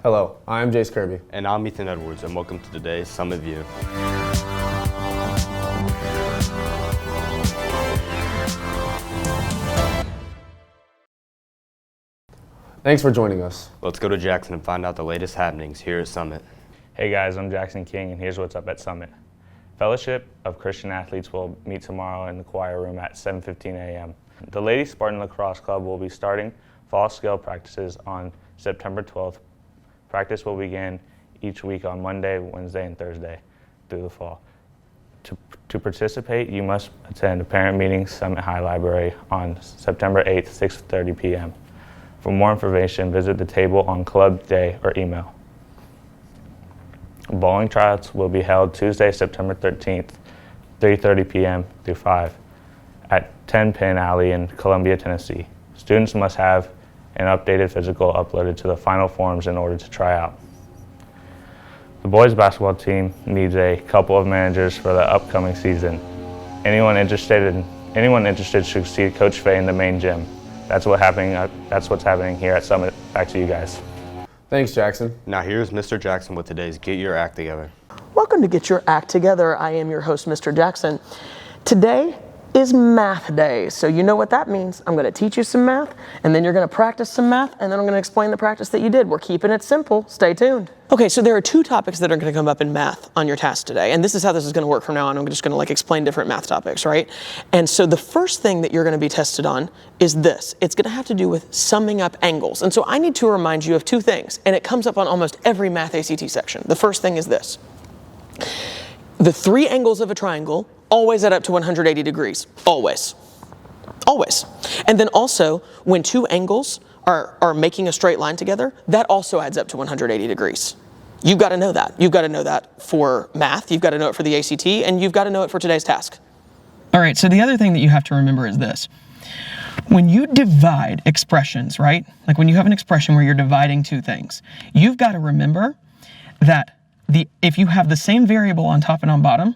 Hello, I'm Jace Kirby. And I'm Ethan Edwards, and welcome to today's Summit View. Thanks for joining us. Let's go to Jackson and find out the latest happenings here at Summit. Hey guys, I'm Jackson King, and here's what's up at Summit. Fellowship of Christian Athletes will meet tomorrow in the choir room at 7:15 a.m. The Lady Spartan Lacrosse Club will be starting fall scale practices on September 12th. Practice will begin each week on Monday, Wednesday, and Thursday through the fall. To participate, you must attend a parent meeting, Summit High Library, on September 8th, 6:30 p.m. For more information, visit the table on club day or email. Bowling tryouts will be held Tuesday, September 13th, 3:30 p.m. through 5 at 10 Penn Alley in Columbia, Tennessee. Students must have an updated physical uploaded to the final forms in order to try out. The boys basketball team needs a couple of managers for the upcoming season. Anyone interested should see Coach Fay in the main gym. That's what's happening here at Summit. Back to you guys. Thanks, Jackson. Now here's Mr. Jackson with today's Get Your Act Together. Welcome to Get Your Act Together. I am your host, Mr. Jackson. Today is math day, so you know what that means. I'm going to teach you some math, and then you're going to practice some math, and then I'm going to explain the practice that you did. We're keeping it simple. Stay tuned. Okay, so there are two topics that are going to come up in math on your task today, and this is how this is going to work from now on. I'm just going to explain different math topics, right? And so the first thing that you're going to be tested on is this. It's going to have to do with summing up angles. And so I need to remind you of two things, and it comes up on almost every math ACT section. The first thing is this. The three angles of a triangle always add up to 180 degrees. Always. Always. And then also, when two angles are making a straight line together, that also adds up to 180 degrees. You've got to know that. You've got to know that for math, you've got to know it for the ACT, and you've got to know it for today's task. All right, so the other thing that you have to remember is this. When you divide expressions, right? Like when you have an expression where you're dividing two things, you've got to remember that if you have the same variable on top and on bottom,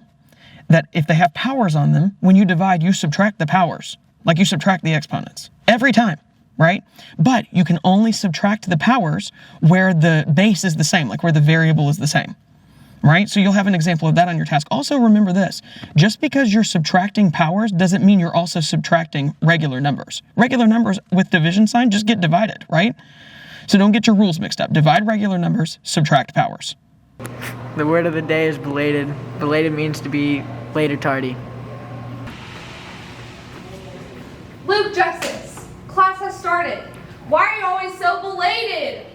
that if they have powers on them, when you divide, you subtract the powers. Like you subtract the exponents. Every time, right? But you can only subtract the powers where the base is the same, like where the variable is the same, right? So you'll have an example of that on your task. Also remember this, just because you're subtracting powers doesn't mean you're also subtracting regular numbers. Regular numbers with division sign just get divided, right? So don't get your rules mixed up. Divide regular numbers, subtract powers. The word of the day is belated. Belated means to be late or tardy. Luke Justice, class has started. Why are you always so belated?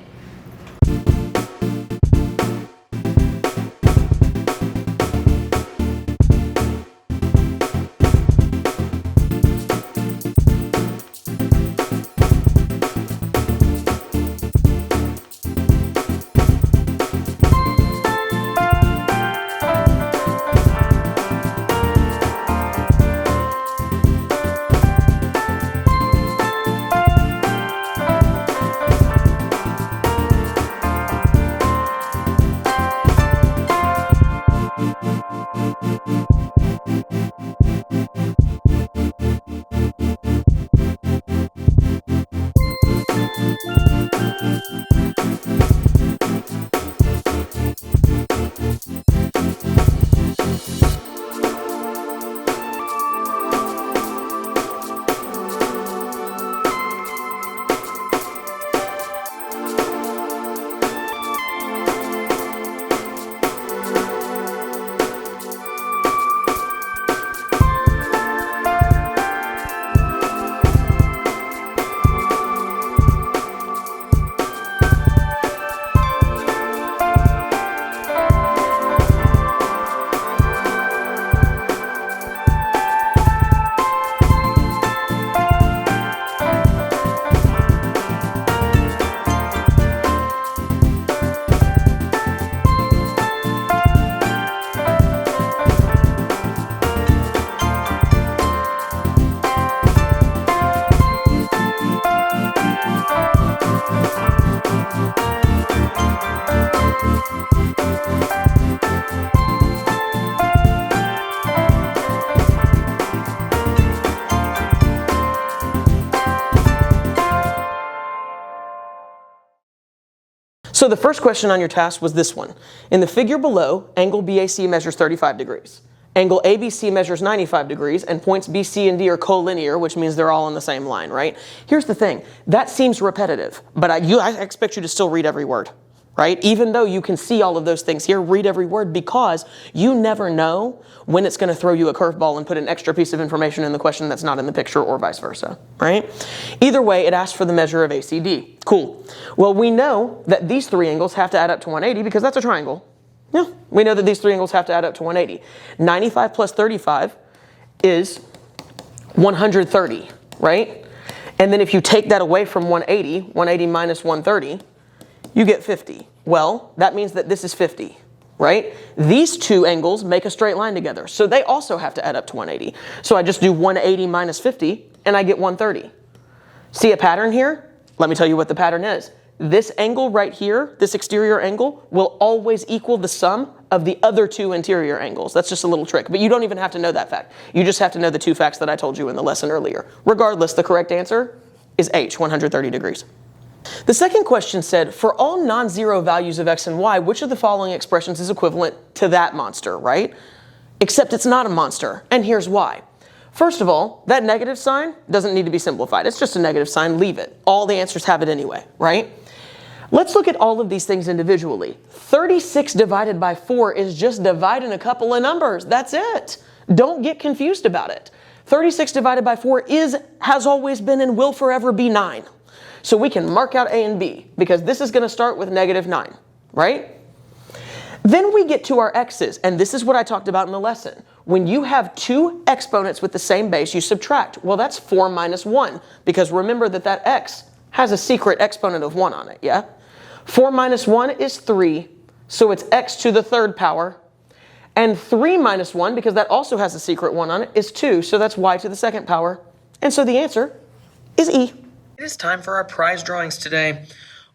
So the first question on your task was this one. In the figure below, angle BAC measures 35 degrees. Angle ABC measures 95 degrees, and points B, C, and D are collinear, which means they're all on the same line, right? Here's the thing. That seems repetitive, but I expect you to still read every word, right? Even though you can see all of those things here, read every word, because you never know when it's going to throw you a curveball and put an extra piece of information in the question that's not in the picture, or vice versa, right? Either way, it asks for the measure of ACD. Cool. Well, we know that these three angles have to add up to 180 because that's a triangle. Yeah, we know that these three angles have to add up to 180. 95 plus 35 is 130, right? And then if you take that away from 180 minus 130, you get 50. Well, that means that this is 50, right? These two angles make a straight line together, so they also have to add up to 180. So I just do 180 minus 50, and I get 130. See a pattern here? Let me tell you what the pattern is. This angle right here, this exterior angle, will always equal the sum of the other two interior angles. That's just a little trick, but you don't even have to know that fact. You just have to know the two facts that I told you in the lesson earlier. Regardless, the correct answer is H, 130 degrees. The second question said, for all non-zero values of x and y, which of the following expressions is equivalent to that monster, right? Except it's not a monster, and here's why. First of all, that negative sign doesn't need to be simplified. It's just a negative sign, leave it. All the answers have it anyway, right? Let's look at all of these things individually. 36 divided by 4 is just dividing a couple of numbers. That's it. Don't get confused about it. 36 divided by 4 has always been and will forever be 9. So we can mark out A and B because this is going to start with -9, right? Then we get to our x's, and this is what I talked about in the lesson. When you have two exponents with the same base, you subtract. Well, that's 4 minus 1, because remember that that x has a secret exponent of 1 on it, yeah? 4 minus 1 is 3, so it's x to the third power. And 3 minus 1, because that also has a secret 1 on it, is 2, so that's y to the second power. And so the answer is E. It is time for our prize drawings today.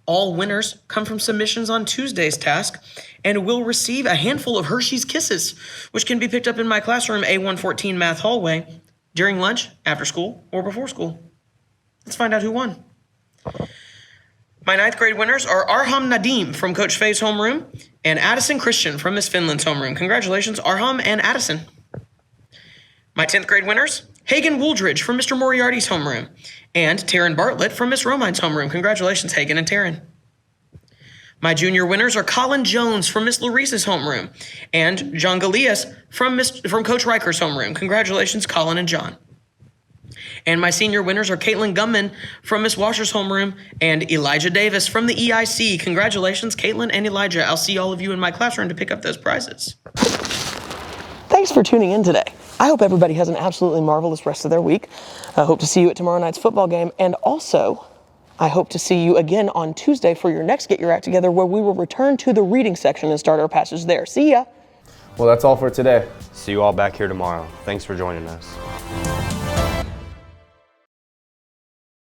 All winners come from submissions on Tuesday's task and will receive a handful of Hershey's Kisses, which can be picked up in my classroom A114 math hallway during lunch, after school, or before school. Let's find out who won. My 9th grade winners are Arham Nadim from Coach Faye's homeroom and Addison Christian from Miss Finland's homeroom. Congratulations, Arham and Addison. My 10th grade winners, Hagen Wooldridge from Mr. Moriarty's homeroom and Taryn Bartlett from Miss Romine's homeroom. Congratulations, Hagen and Taryn. My junior winners are Colin Jones from Miss Larissa's homeroom and John Galeas from Coach Riker's homeroom. Congratulations, Colin and John. And my senior winners are Caitlin Gumman from Miss Washer's homeroom and Elijah Davis from the EIC. Congratulations, Caitlin and Elijah. I'll see all of you in my classroom to pick up those prizes. Thanks for tuning in today. I hope everybody has an absolutely marvelous rest of their week. I hope to see you at tomorrow night's football game. And also, I hope to see you again on Tuesday for your next Get Your Act Together, where we will return to the reading section and start our passage there. See ya. Well, that's all for today. See you all back here tomorrow. Thanks for joining us.